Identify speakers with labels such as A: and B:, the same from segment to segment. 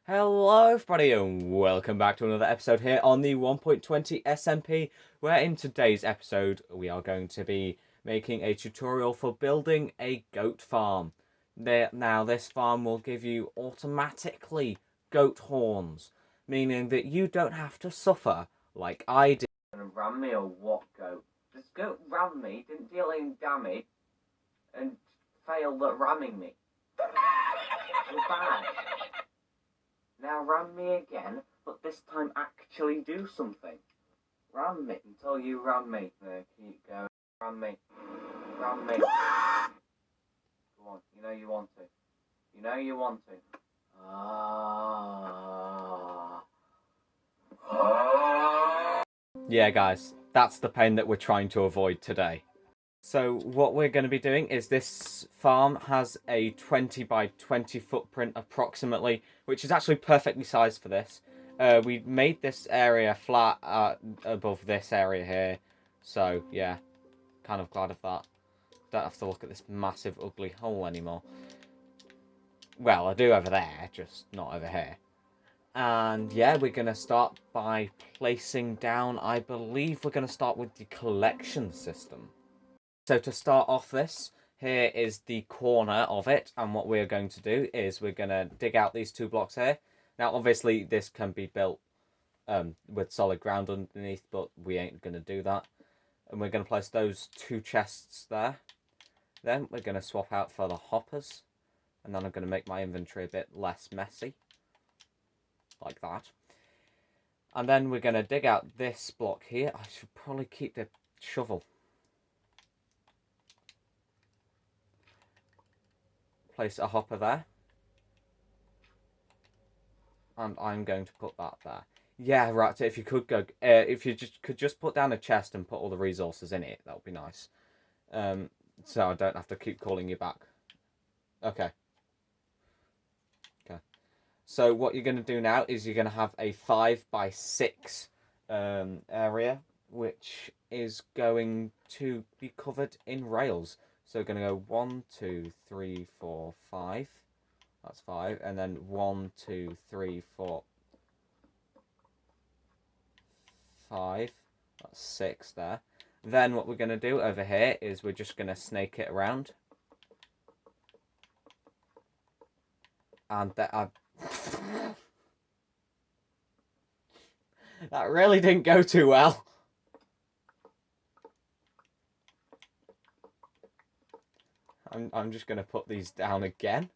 A: Hello everybody and welcome back to another episode here on the 1.20 SMP, where in today's episode we are going to be making a tutorial for building a goat farm. Now this farm will give you automatically goat horns, meaning that you don't have to suffer like I did. Ram me or what, goat? This goat rammed me, didn't deal any damage, and failed at ramming me. I'm bad. Now ram me again, but this time actually do something. Ram me until you ram me. No, keep going. Ram me. Ram me. Go on, you know you want to. You know you want to. Yeah, guys, that's the pain that we're trying to avoid today. So what we're going to be doing is this farm has a 20 by 20 footprint approximately, which is actually perfectly sized for this. We made this area flat above this area here. So yeah, kind of glad of that. Don't have to look at this massive ugly hole anymore. Well, I do over there, just not over here. And yeah, we're going to start by placing down, I believe we're going to start with the collection system. So to start off this, here is the corner of it, and what we're going to do is we're going to dig out these 2 blocks here. Now obviously this can be built with solid ground underneath, but we ain't going to do that. And we're going to place those 2 chests there. Then we're going to swap out for the hoppers, and then I'm going to make my inventory a bit less messy, like that. And then we're going to dig out this block here. I should probably keep the shovel. Place a hopper there. And I'm going to put that there. Yeah, right. So if you could go, if you could just put down a chest and put all the resources in it, that would be nice. So I don't have to keep calling you back. Okay. Okay. So what you're going to do now is you're going to have a 5 by 6 area, which is going to be covered in rails. So we're going to go 1, 2, 3, 4, 5. That's 5, and then 1, 2, 3, 4, 5. That's 6 there. Then what we're going to do over here is we're just going to snake it around. And that that really didn't go too well. I'm just going to put these down again.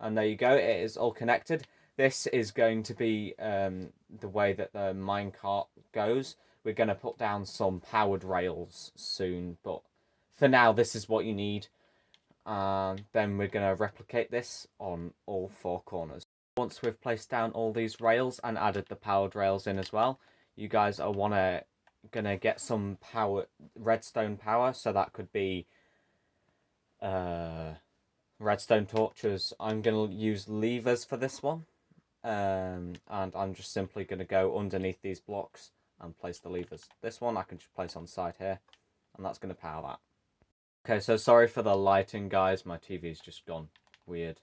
A: And there you go, it is all connected. This is going to be the way that the minecart goes. We're going to put down some powered rails soon, but for now this is what you need. And then we're going to replicate this on all 4 corners. Once we've placed down all these rails and added the powered rails in as well, you guys are gonna get some redstone power, so that could be redstone torches. I'm going to use levers for this one. And I'm just simply going to go underneath these blocks and place the levers. This one I can just place on the side here, and that's going to power that. Okay, so sorry for the lighting, guys. My TV's just gone weird.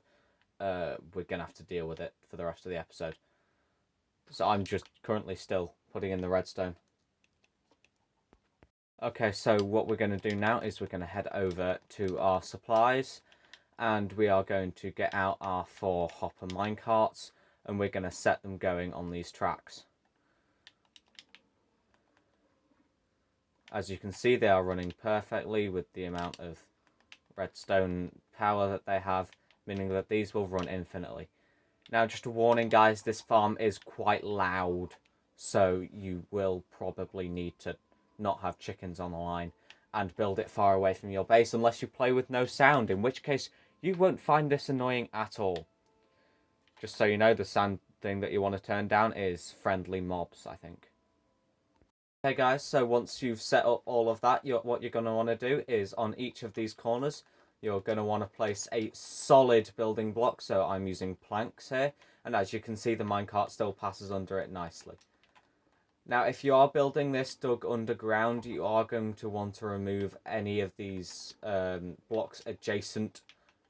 A: We're going to have to deal with it for the rest of the episode. So I'm just currently still putting in the redstone. Okay, so what we're going to do now is we're going to head over to our supplies, and we are going to get out our 4 hopper minecarts, and we're going to set them going on these tracks. As you can see, they are running perfectly with the amount of redstone power that they have, meaning that these will run infinitely. Now, just a warning, guys, this farm is quite loud, so you will probably need to not have chickens on the line and build it far away from your base unless you play with no sound, in which case you won't find this annoying at all. Just so you know, the sound thing that you want to turn down is friendly mobs, I think. Okay guys, so once you've set up all of that, what you're going to want to do is on each of these corners, you're going to want to place a solid building block. So I'm using planks here, and as you can see, the minecart still passes under it nicely. Now, if you are building this dug underground, you are going to want to remove any of these blocks adjacent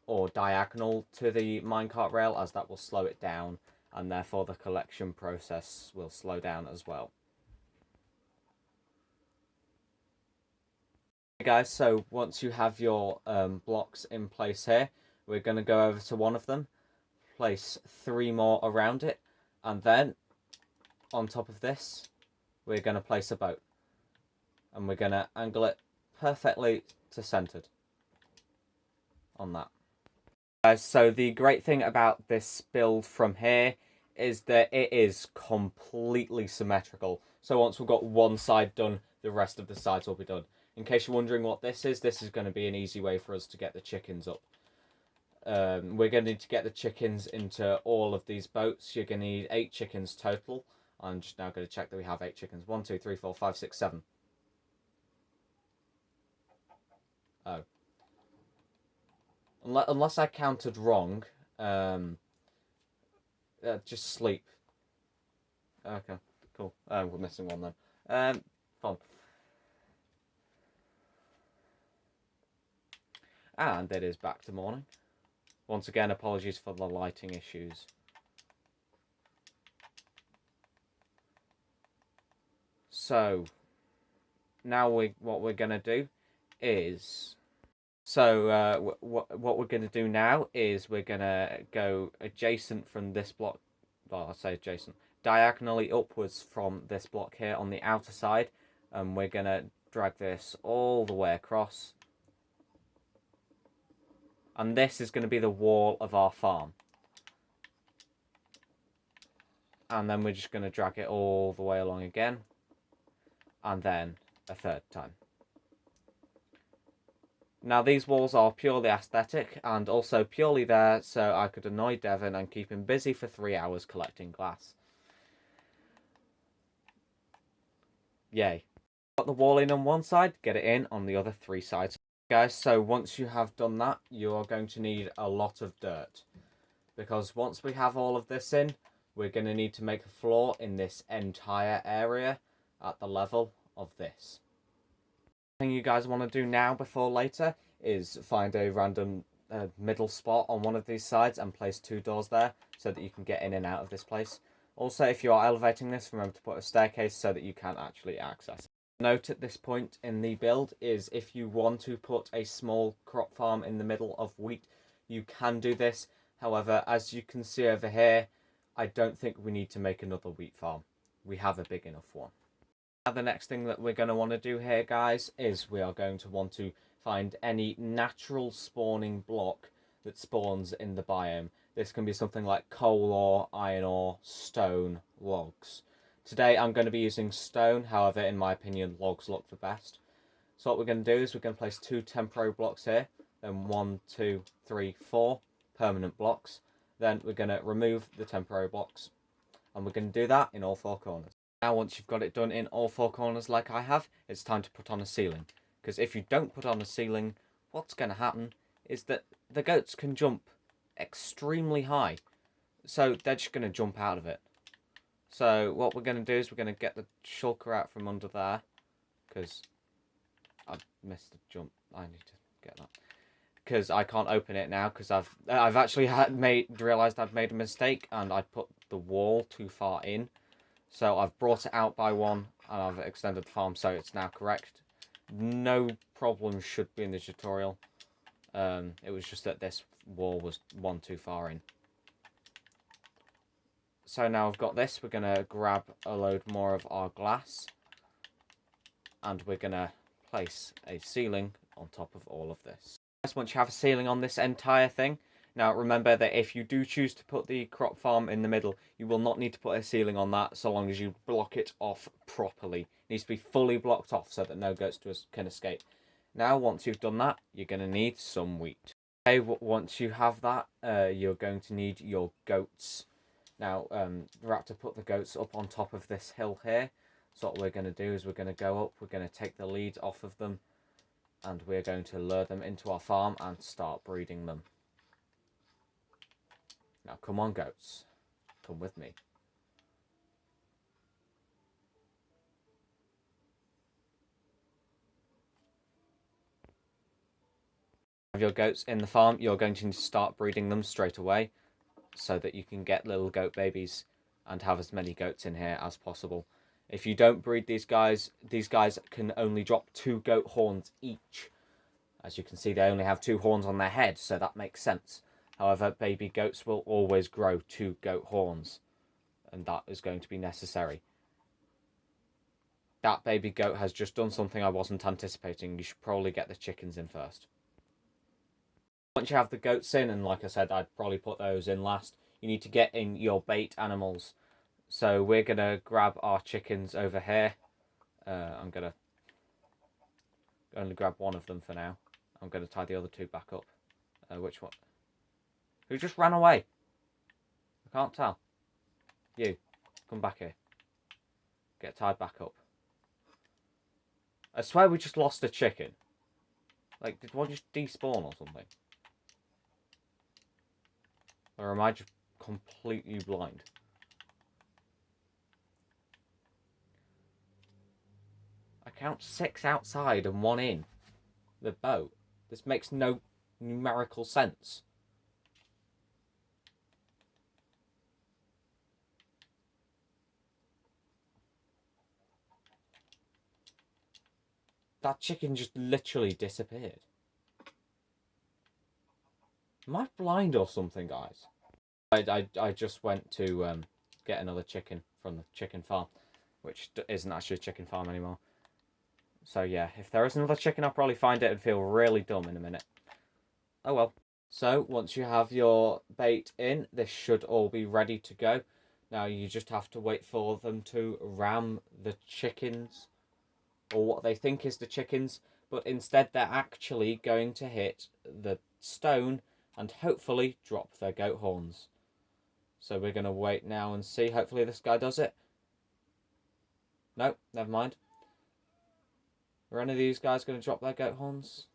A: or diagonal to the minecart rail, as that will slow it down, and therefore the collection process will slow down as well. Okay guys, so once you have your blocks in place here, we're going to go over to one of them, place 3 more around it, and then on top of this we're going to place a boat, and we're going to angle it perfectly to centered on that. So the great thing about this build from here is that it is completely symmetrical. So once we've got one side done, the rest of the sides will be done. In case you're wondering what this is going to be an easy way for us to get the chickens up. We're going to need to get the chickens into all of these boats. You're going to need 8 chickens total. I'm just now going to check that we have 8 chickens. 1, 2, 3, 4, 5, 6, 7. Oh. Unless I counted wrong. Just sleep. Okay, cool. We're missing one then. Fun. And it is back to morning. Once again, apologies for the lighting issues. So, now what we're going to do is... So, what we're going to do now is we're going to go adjacent from this block. Well, I'll say adjacent. Diagonally upwards from this block here on the outer side. And we're going to drag this all the way across. And this is going to be the wall of our farm. And then we're just going to drag it all the way along again. And then a 3rd time. Now these walls are purely aesthetic and also purely there so I could annoy Devon and keep him busy for 3 hours collecting glass. Yay. Got the wall in on one side, get it in on the other 3 sides. Guys, so once you have done that, you are going to need a lot of dirt. Because once we have all of this in, we're going to need to make a floor in this entire area at the level of this. Thing you guys want to do now before later is find a random middle spot on one of these sides and place 2 doors there so that you can get in and out of this place. Also, if you are elevating this, remember to put a staircase so that you can actually access it. Note at this point in the build is if you want to put a small crop farm in the middle of wheat, you can do this. However, as you can see over here, I don't think we need to make another wheat farm. We have a big enough one. Now the next thing that we're going to want to do here, guys, is we are going to want to find any natural spawning block that spawns in the biome. This can be something like coal ore, iron ore, stone, logs. Today I'm going to be using stone, however, in my opinion, logs look the best. So what we're going to do is we're going to place 2 temporary blocks here, then 1, 2, 3, 4 permanent blocks. Then we're going to remove the temporary blocks, and we're going to do that in all 4 corners. Now once you've got it done in all 4 corners like I have, it's time to put on a ceiling. Because if you don't put on a ceiling, what's going to happen is that the goats can jump extremely high. So they're just going to jump out of it. So what we're going to do is we're going to get the shulker out from under there. Because I missed the jump. I need to get that. Because I can't open it now because I've actually realised I've made a mistake and I put the wall too far in. So I've brought it out by 1 and I've extended the farm so it's now correct. No problem should be in the tutorial. It was just that this wall was 1 too far in. So now I've got this, we're going to grab a load more of our glass. And we're going to place a ceiling on top of all of this. Once you have a ceiling on this entire thing, now remember that if you do choose to put the crop farm in the middle, you will not need to put a ceiling on that so long as you block it off properly. It needs to be fully blocked off so that no goats can escape. Now once you've done that, you're going to need some wheat. Okay, once you have that, you're going to need your goats. Now, we're about to put the goats up on top of this hill here. So what we're going to do is we're going to go up, we're going to take the lead off of them, and we're going to lure them into our farm and start breeding them. Now come on goats, come with me. Have your goats in the farm, you're going to need to start breeding them straight away so that you can get little goat babies and have as many goats in here as possible. If you don't breed these guys can only drop 2 goat horns each. As you can see, they only have 2 horns on their head, so that makes sense. However, baby goats will always grow 2 goat horns, and that is going to be necessary. That baby goat has just done something I wasn't anticipating. You should probably get the chickens in first. Once you have the goats in, and like I said, I'd probably put those in last, you need to get in your bait animals. So we're going to grab our chickens over here. I'm going to only grab one of them for now. I'm going to tie the other 2 back up. Which one? Who just ran away? I can't tell. You, come back here. Get tied back up. I swear we just lost a chicken. Like, did one just despawn or something? Or am I just completely blind? I count 6 outside and 1 in the boat. This makes no numerical sense. That chicken just literally disappeared. Am I blind or something, guys? I just went to get another chicken from the chicken farm, which isn't actually a chicken farm anymore. So yeah, if there is another chicken, I'll probably find it and feel really dumb in a minute. Oh well. So once you have your bait in, this should all be ready to go. Now you just have to wait for them to ram the chickens, or what they think is the chickens, but instead they're actually going to hit the stone and hopefully drop their goat horns. So we're going to wait now and see. Hopefully this guy does it. No, never mind. Are any of these guys going to drop their goat horns?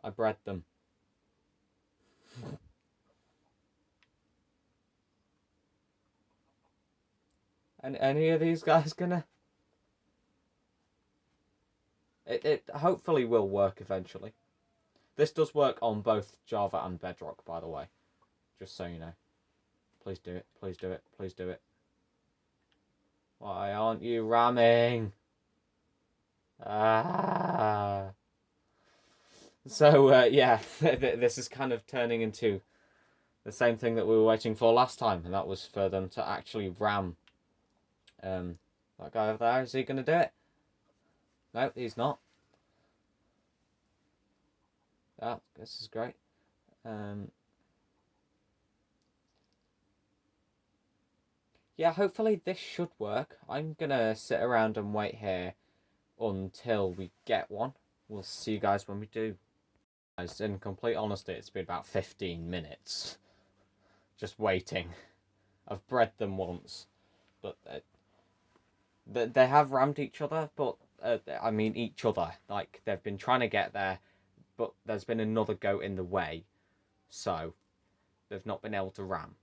A: I bred them. And any of these guys gonna? It hopefully will work eventually. This does work on both Java and Bedrock, by the way. Just so you know. Please do it. Please do it. Please do it. Why aren't you ramming? Ah. So, yeah, this is kind of turning into the same thing that we were waiting for last time, and that was for them to actually ram that guy over there. Is he going to do it? No, he's not. Oh, this is great. Yeah, hopefully this should work. I'm going to sit around and wait here until we get one. We'll see you guys when we do. Guys, in complete honesty, it's been about 15 minutes. Just waiting. I've bred them once, but they have rammed each other, but I mean each other. Like, they've been trying to get there, but there's been another goat in the way, so they've not been able to ram.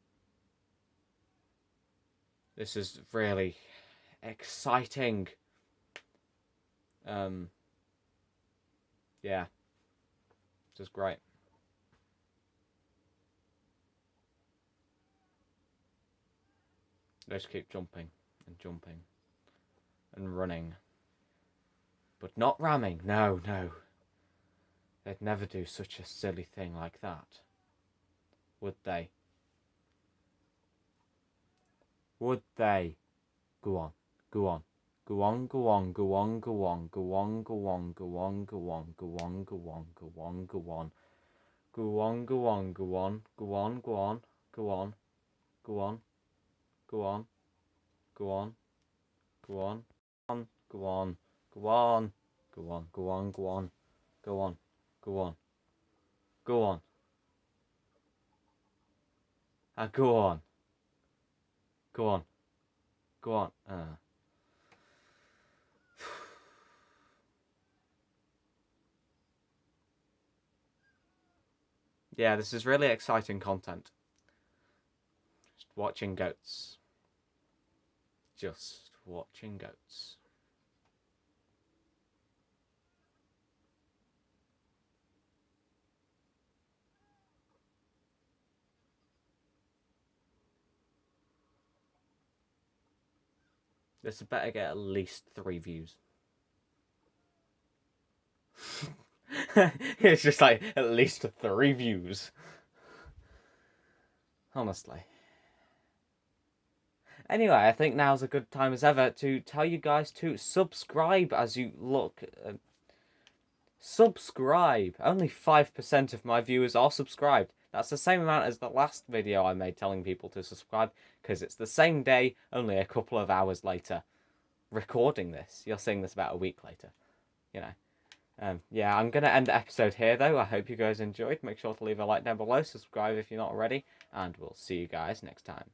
A: This is really exciting. Yeah, this is great. Let's keep jumping and jumping and running, but not ramming. No, no. They'd never do such a silly thing like that, would they? Would they? Go on, go on. Go on, go on, go on, go on, go on, go on, go on, go on, go on, go on, go on, go on. Go on, go on, go on, go on, go on, go on, go on, go on, go on, go on, go on, go on, go on, go on, go on, go on, go on, go on. Go on. Go on. Go on. Yeah, this is really exciting content. Just watching goats. Just watching goats. This better get at least 3 views. It's just like, at least 3 views. Honestly. Anyway, I think now's a good time as ever to tell you guys to subscribe as you look. Subscribe! Only 5% of my viewers are subscribed. That's the same amount as the last video I made telling people to subscribe, because it's the same day, only a couple of hours later. Recording this. You're seeing this about a week later. You know. Yeah, I'm going to end the episode here, though. I hope you guys enjoyed. Make sure to leave a like down below, subscribe if you're not already, and we'll see you guys next time.